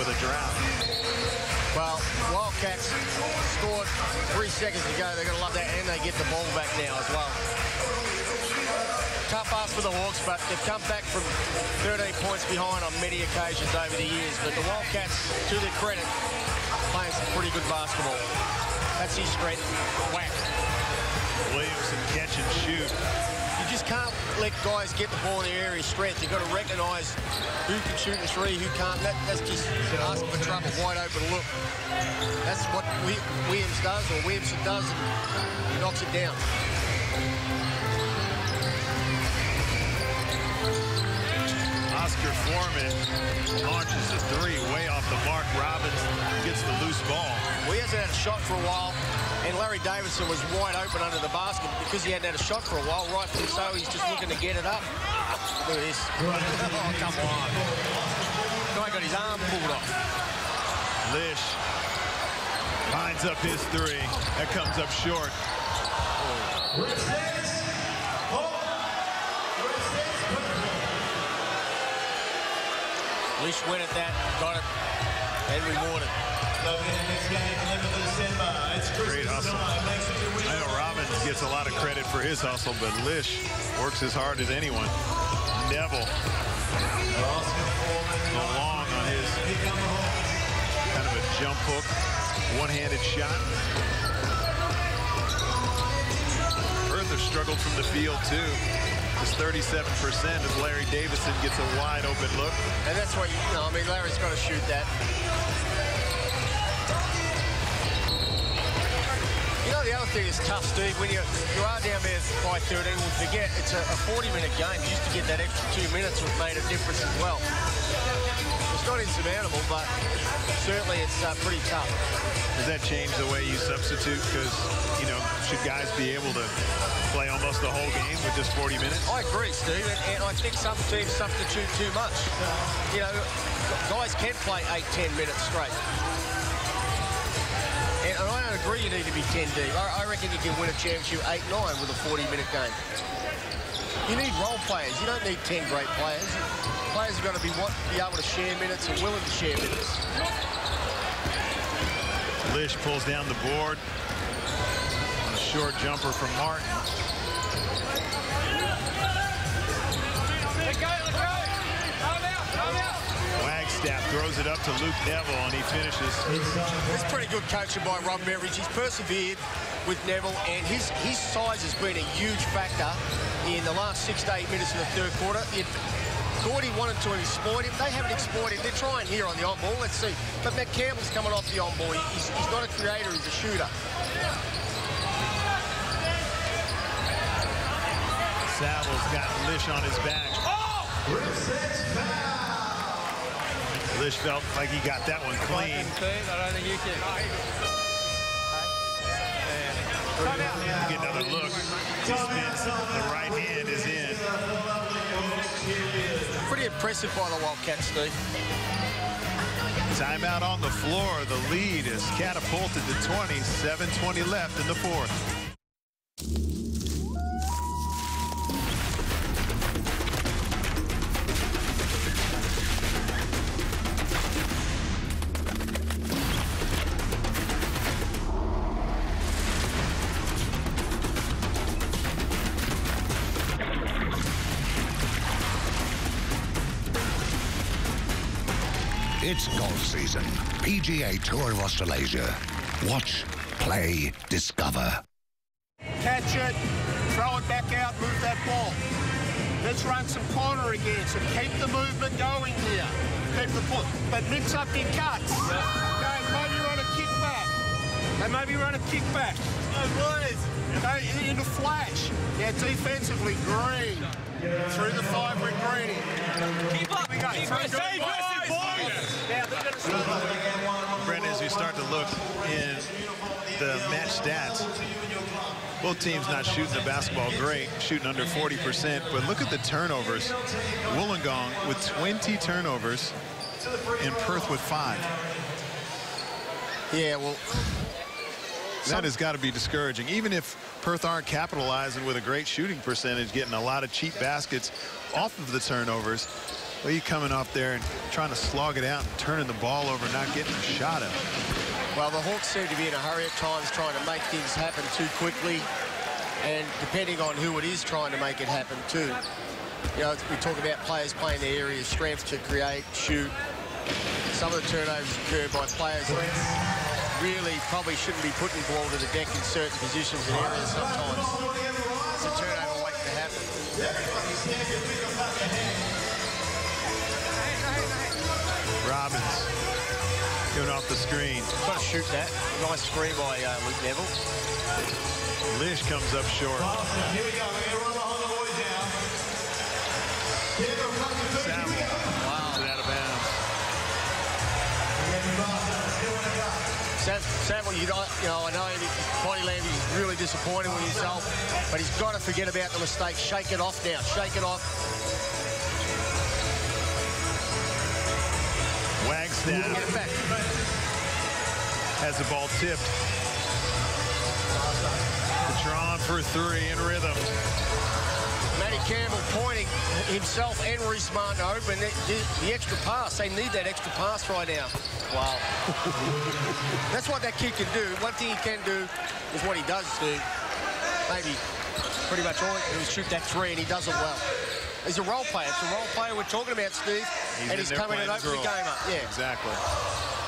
with a drought. Well, Wildcats scored 3 seconds ago. They're going to love that, and they get the ball back now as well. Tough ask for the Hawks, but they've come back from 13 points behind on many occasions over the years. But the Wildcats, to their credit, playing some pretty good basketball. That's his strength. Whack. Williamson catch and shoot. You just can't let guys get the ball in their area of strength. You've got to recognise who can shoot a three, who can't. That's just asking for trouble, wide open look. That's what Williams does, or Williamson does, and he knocks it down. Oscar Foreman launches a three way off the mark. Robbins gets the loose ball. Well, he hasn't had a shot for a while, and Larry Davidson was wide open under the basket because he hadn't had a shot for a while. Rightfully so, he's just looking to get it up. Look at this. Oh, come on. Guy got his arm pulled off. Lish lines up his three. That comes up short. Lish went at that, got it, and rewarded. Great hustle. I know Robbins gets a lot of credit for his hustle, but Lish works as hard as anyone. Neville. Long on his kind of a jump hook, one-handed shot. Perth have struggled from the field, too. It's 37% as Larry Davidson gets a wide open look. And that's what, you know, I mean, Larry's got to shoot that. You know, the other thing is tough, Steve, when you are down there by 13, we forget it's a 40-minute game. You used to get that extra 2 minutes, which made a difference as well. It's not insurmountable, but certainly it's pretty tough. Does that change the way you substitute? Because, you know, should guys be able to play almost the whole game with just 40 minutes? I agree, Steve, and I think some teams substitute too much. You know, guys can play 8-10 minutes straight. And I don't agree you need to be 10 deep. I reckon you can win a championship 8-9 with a 40-minute game. You need role players. You don't need 10 great players. Players are going to be able to share minutes and willing to share minutes. Lish pulls down the board. A short jumper from Martin. Wagstaff throws it up to Luke Neville, and he finishes. It's pretty good coaching by Rob Beveridge. He's persevered with Neville, and his size has been a huge factor in the last 6 to 8 minutes of the third quarter. Gordy wanted to exploit him. They haven't exploited him. They're trying here on the on-ball. Let's see. But Matt Campbell's coming off the on-ball. He's not a creator. He's a shooter. Savills got Lish on his back. Oh! Lish felt like he got that one clean. I don't think you can. Get another look. He spins. The right hand is in. Pretty impressive by the Wildcats, Steve. Timeout on the floor. The lead is catapulted to 20. 7:20 left in the fourth. It's golf season. PGA Tour of Australasia. Watch, play, discover. Catch it, throw it back out, move that ball. Let's run some corner again, so keep the movement going here. Keep the pull, but mix up your cuts. Okay, maybe run a kick back. And maybe run a kick back. No, boys. Go into flash. Yeah, defensively, green. Through the five with Greeny. Keep up. Keep up. Brendan, as we start to look in the match stats, both teams not shooting the basketball great, shooting under 40%, but look at the turnovers. Wollongong with 20 turnovers and Perth with 5. Yeah, well, that has got to be discouraging. Even if Perth aren't capitalizing with a great shooting percentage, getting a lot of cheap baskets off of the turnovers, Well, you coming up there and trying to slog it out and turning the ball over, not getting a shot at. Well, the Hawks seem to be in a hurry at times, trying to make things happen too quickly, and depending on who it is trying to make it happen too. You know, we talk about players playing their area of strength to create, shoot. Some of the turnovers occur by players that really probably shouldn't be putting the ball to the deck in certain positions and areas sometimes. It's a turnover waiting to happen. Robbins going off the screen. Got to shoot that. Nice screen by Luke Neville. Lish comes up short. Samuel. Wow. Out of bounds. Samuel, you know, I know body language is really disappointed with himself, but he's got to forget about the mistake. Shake it off now. Shake it off. Wagstaff Get it back. has the ball tipped. Patron for three in rhythm. Matty Campbell pointing himself and Reece Martin open. The extra pass. They need that extra pass right now. Wow. That's what that kid can do. One thing he can do is what he does do. Maybe pretty much all he can do is shoot that three, and he does it well. He's a role player. It's a role player we're talking about, Steve. And he's coming and opening the game up. Yeah. Exactly.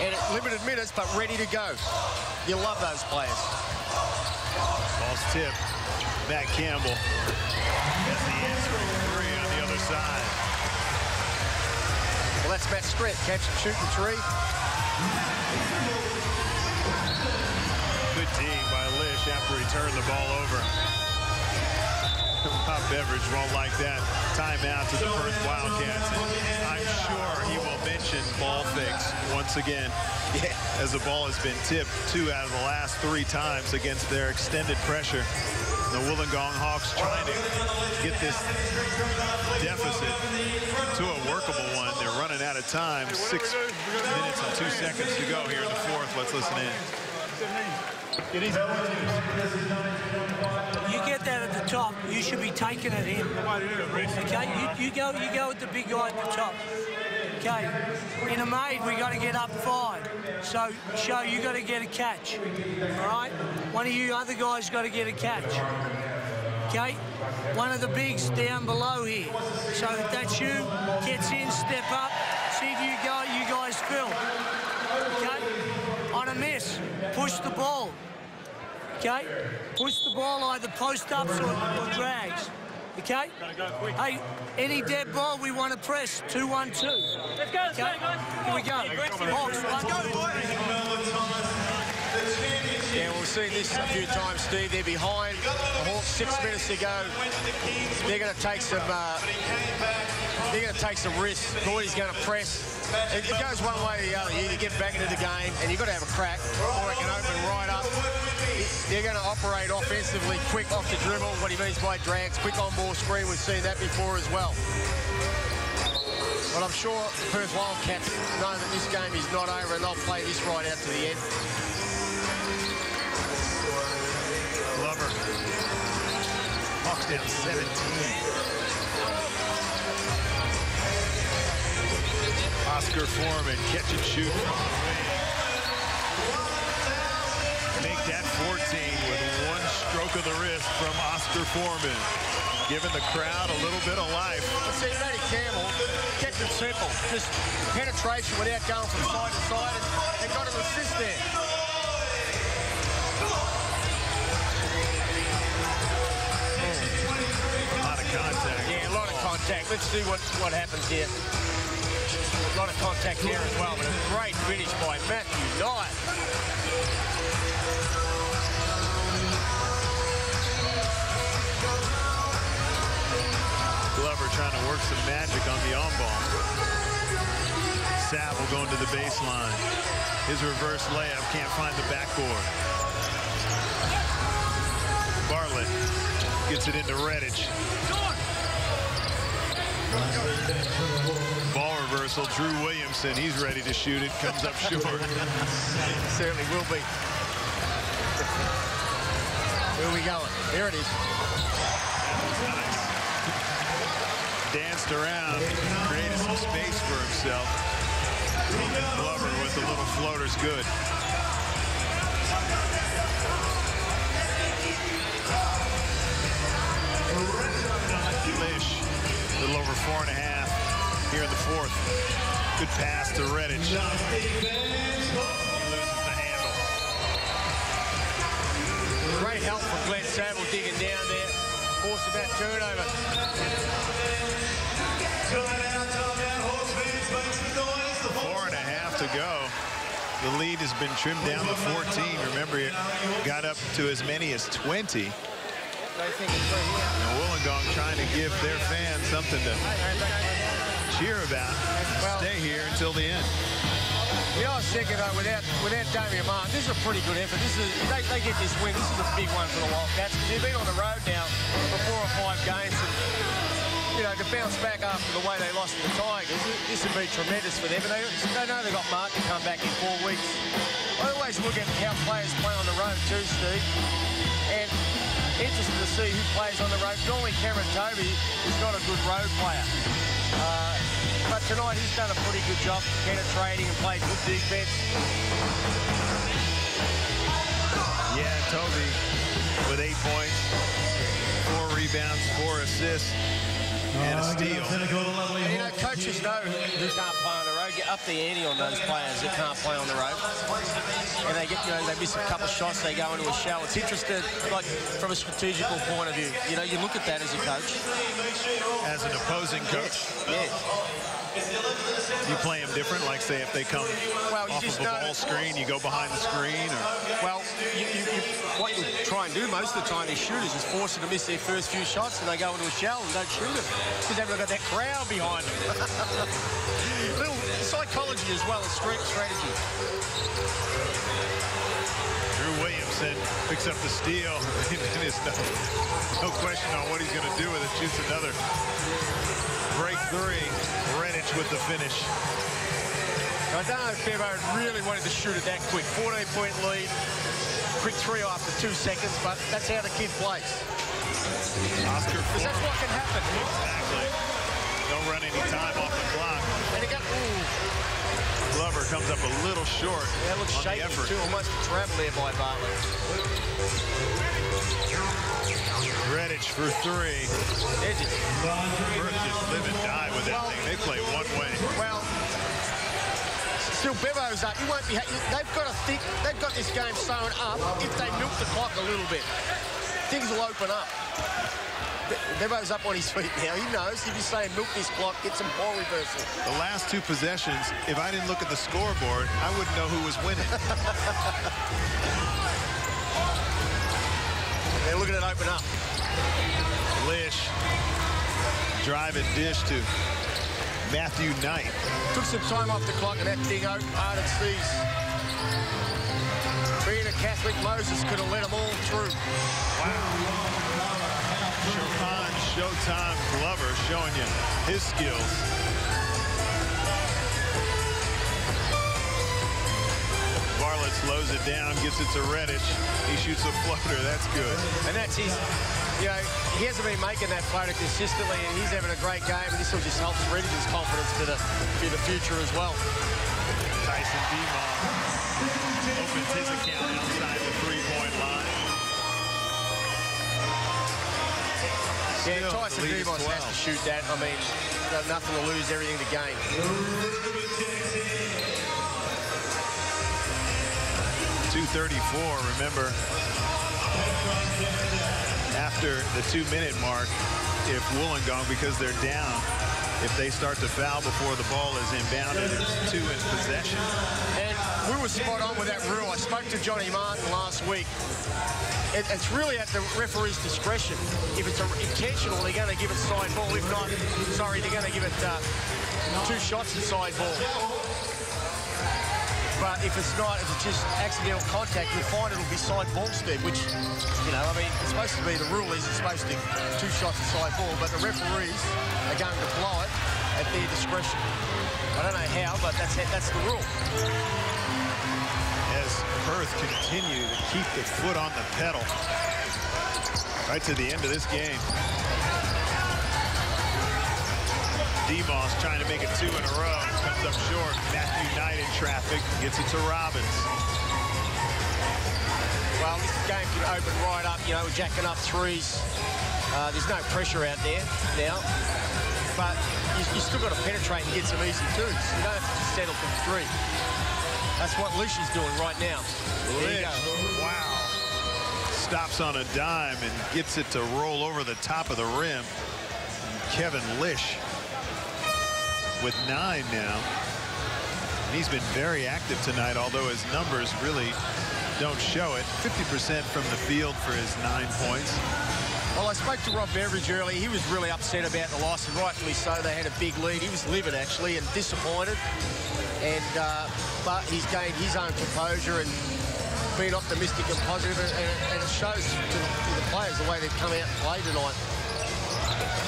And at limited minutes, but ready to go. You love those players. Ball's tipped. Matt Campbell has the answering three on the other side. Well, that's Matt Strett. Catch and shooting three. Good team by Lish after he turned the ball over. Bob Beveridge won't like that. Timeout to the Perth Wildcats. And I'm sure he will mention ball fakes once again. Yeah. As the ball has been tipped 2 out of the last 3 times against their extended pressure. The Wollongong Hawks trying to get this deficit to a workable one. They're running out of time. 6 minutes and 2 seconds to go here in the fourth. Let's listen in. You get that at the top, you should be taking it in. Okay, you go with the big guy at the top. Okay, in a maid we got to get up 5. So show you got to get a catch. All right, one of you other guys got to get a catch. Okay, one of the bigs down below here. So if that's you, gets in, step up, see if you guys fill. Okay, on a miss, push the ball. Okay, push the ball either post-ups or drags. Okay? Hey, any dead ball we want to press, 2-1-2. Let's go, okay? Here we go. Hawks, let's go, boys. Yeah, we've seen this a few times, Steve. They're behind. The Hawks 6 minutes to go. They're going to take some. They're going to take some risks. Gordy's going to press. It goes one way or the other. You either get back into the game, and you've got to have a crack, or it can open right up. They're going to operate offensively, quick off the dribble. What he means by drags, quick on-ball screen. We've seen that before as well. But I'm sure the Perth Wildcats know that this game is not over, and they'll play this right out to the end. Glover. Hawks down 17. Oscar Foreman, catch and shoot. Make that 14 with one stroke of the wrist from Oscar Foreman, giving the crowd a little bit of life. Let's see, Matty Campbell kept it simple. Just penetration without going from side to side, and got an assist there. A lot of contact. Yeah, a lot of contact. Let's see what happens here. A lot of contact there as well, but a great finish by Matthew Knight. Glover trying to work some magic on the on-ball. Saville going to the baseline. His reverse layup can't find the backboard. Bartlett gets it into Redditch. Ball reversal, Drew Williamson, he's ready to shoot it, comes up short. Certainly will be. Where are we going? There it is. danced around, created some space for himself. Glover with the little floaters, good. Lish, a little over 4.5 here in the fourth. Good pass to Redditch. He loses the handle. Great help from Glenn Saville digging down there, forcing that turnover. 4.5 to go. The lead has been trimmed down to 14. Remember, it got up to as many as 20. And Wollongong trying to give their fans something to cheer about. Stay here until the end. Yeah, I was thinking though, without Damian Martin, this is a pretty good effort. They get this win. This is a big one for the Wildcats. They've been on the road now for 4 or 5 games. And, you know, to bounce back after the way they lost to the Tigers, this would be tremendous for them. And they know they've got Martin to come back in 4 weeks. I always look at how players play on the road too, Steve. And interested to see who plays on the road. Normally Cameron Toby is not a good road player. But tonight he's done a pretty good job penetrating and played good defense. Yeah, Toby with 8 points, 4 rebounds, 4 assists, and a steal. And, you know, coaches know who can't play on the road. Get up the ante on those players that can't play on the road. And they get, you know, they miss a couple of shots, they go into a shell. It's interesting, like, from a strategical point of view. You know, you look at that as a coach. As an opposing coach? Yes. You play them different, like say if they come off of a ball screen, you go behind the screen? Or? Well, what you try and do most of the time, these shooters, is force them to miss their first few shots and they go into a shell and don't shoot them because they've got that crowd behind them. Little psychology as well as strategy. Drew Williamson picks up the steal. There's no question on what he's going to do with it. Shoots another. Break 3. Redditch with the finish. I don't know if Bevo really wanted to shoot it that quick. 14-point lead. Quick 3 after 2 seconds, but that's how the kid plays. Oscar Because that's what can happen. Exactly. Don't run any time off the clock. And he got, Glover comes up a little short. That looks shaky too. Almost traveled there by Bartlett. Redditch for 3. Perth just live and die with that thing. They play one way. Well, still Bevo's up. He won't be. They've got to think. They've got this game sewn up. If they milk the clock a little bit, things will open up. Bevo's up on his feet now. He knows if he's saying milk this clock, get some ball reversal. The last 2 possessions, if I didn't look at the scoreboard, I wouldn't know who was winning. They're looking at open up. Lish, drive and dish to Matthew Knight. Took some time off the clock and that thing out hard and sees. Being a Catholic, Moses could have let them all through. Wow. Chopin Showtime Glover showing you his skills. Bartlett slows it down, gives it to Redditch. He shoots a floater. That's good. And that's his, you know, he hasn't been making that floater consistently, and he's having a great game, and this will just help Redditch's confidence for the future as well. Tyson Demon opens his account outside the 3-point line. Yeah, Tyson Demon has to shoot that. I mean, got nothing to lose, everything to gain. 2:34, remember, after the 2-minute mark, if Wollongong, because they're down, if they start to foul before the ball is inbounded, it's 2 in possession. And we were spot on with that rule. I spoke to Johnny Martin last week. It's really at the referee's discretion. If it's intentional, they're going to give it side ball. If not, sorry, they're going to give it 2 shots at side ball. But if it's not, if it's just accidental contact, you'll find it'll be side ball, Steve, which, you know, I mean, it's supposed to be, the rule is it's supposed to be 2 shots at side ball, but the referees are going to blow it at their discretion. I don't know how, but that's the rule. As Perth continue to keep the foot on the pedal right to the end of this game. DeMoss trying to make it 2 in a row. Comes up short. Matthew Knight in traffic. Gets it to Robbins. Well, this game can open right up. You know, we're jacking up threes. There's no pressure out there now. But you still got to penetrate and get some easy twos. You don't have to settle for 3. That's what Lish is doing right now. There you go. Wow. Stops on a dime and gets it to roll over the top of the rim. And Kevin Lish with 9 now. And he's been very active tonight, although his numbers really don't show it. 50% from the field for his 9 points. Well, I spoke to Rob Beveridge earlier. He was really upset about the loss, and rightfully so. They had a big lead. He was livid, actually, and disappointed. And but he's gained his own composure and been optimistic and positive, and it shows to the players the way they've come out and played tonight.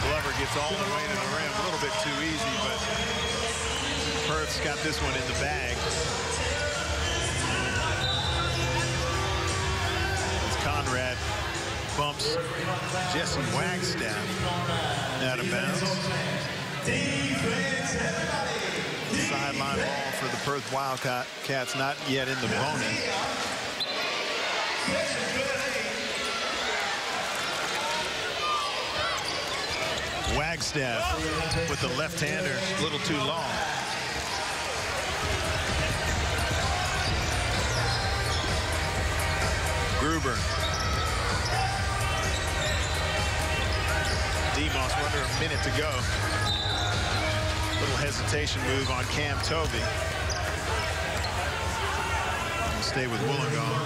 Glover gets all the way to the rim. A little bit too easy, but Perth's got this one in the bag. As Conrad bumps Jesse Wagstaff out of bounds. Sideline ball for the Perth Wildcats, not yet in the bonus. Wagstaff with the left-hander, a little too long. Gruber. DeMoss under a minute to go. Little hesitation move on Cam Tovey. We'll stay with Wollongong.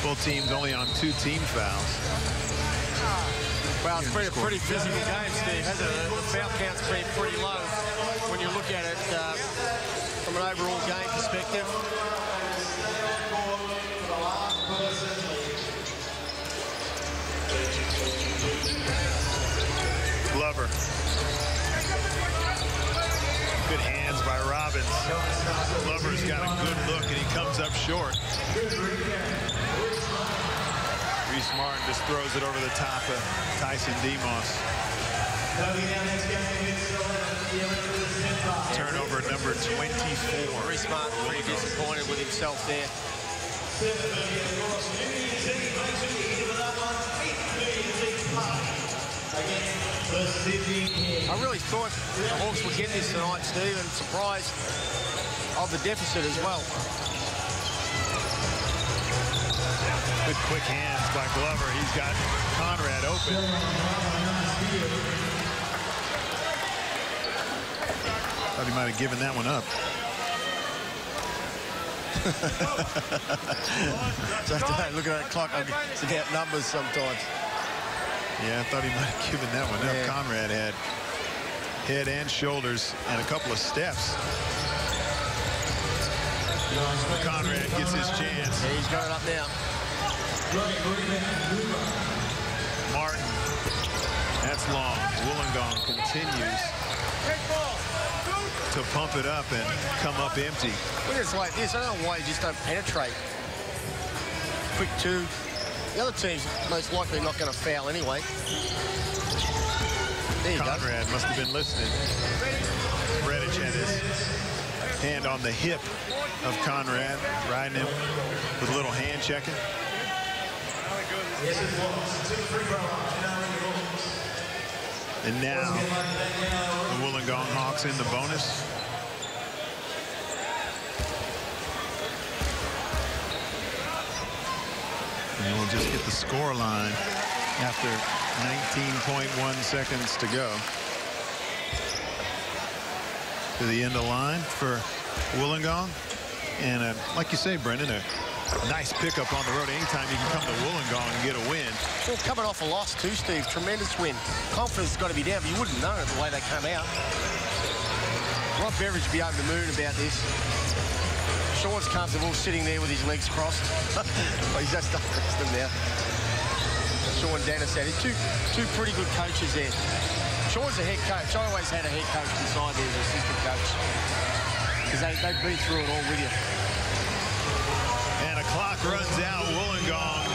Both teams only on 2 team fouls. Well, it's been a pretty physical game, Steve, hasn't it? The foul count's been pretty low when you look at it from an overall game perspective. Glover. Good hands by Robbins. Glover's got a good look, and he comes up short. Reese Martin just throws it over the top of Tyson DeMoss. Turnover number 24. Reese Martin pretty disappointed with himself there. I really thought the Hawks would get this tonight, Steve, and surprised of the deficit as well. Good quick hands by Glover. He's got Conrad open. Thought he might have given that one up. Look at that clock. It's about numbers sometimes. Yeah, I thought he might have given that one up. Yeah. Conrad had head and shoulders and a couple of steps. Conrad gets his chance. Yeah, he's going up now. Martin. That's long. Wollongong continues to pump it up and come up empty. When it's like this, I don't know why you just don't penetrate. Quick 2. The other team's most likely not going to foul anyway. There you go. Conrad must have been listening. Reddish had his hand on the hip of Conrad, riding him with a little hand checking. And now the Wollongong Hawks in the bonus. And we'll just get the score line after 19.1 seconds to go. To the end of the line for Wollongong. And like you say, Brendan, a nice pickup on the road. Anytime you can come to Wollongong and get a win. Well, coming off a loss too, Steve. Tremendous win. Confidence has got to be down, but you wouldn't know it the way they come out. Rob Beveridge would be over the moon about this. Sean's comfortable sitting there with his legs crossed. Well, he's just undressed them now. Sean Dennis had it. Two pretty good coaches there. Sean's a head coach. I always had a head coach beside there as an assistant coach. Because they've been through it all with you. And a clock runs out. Wollongong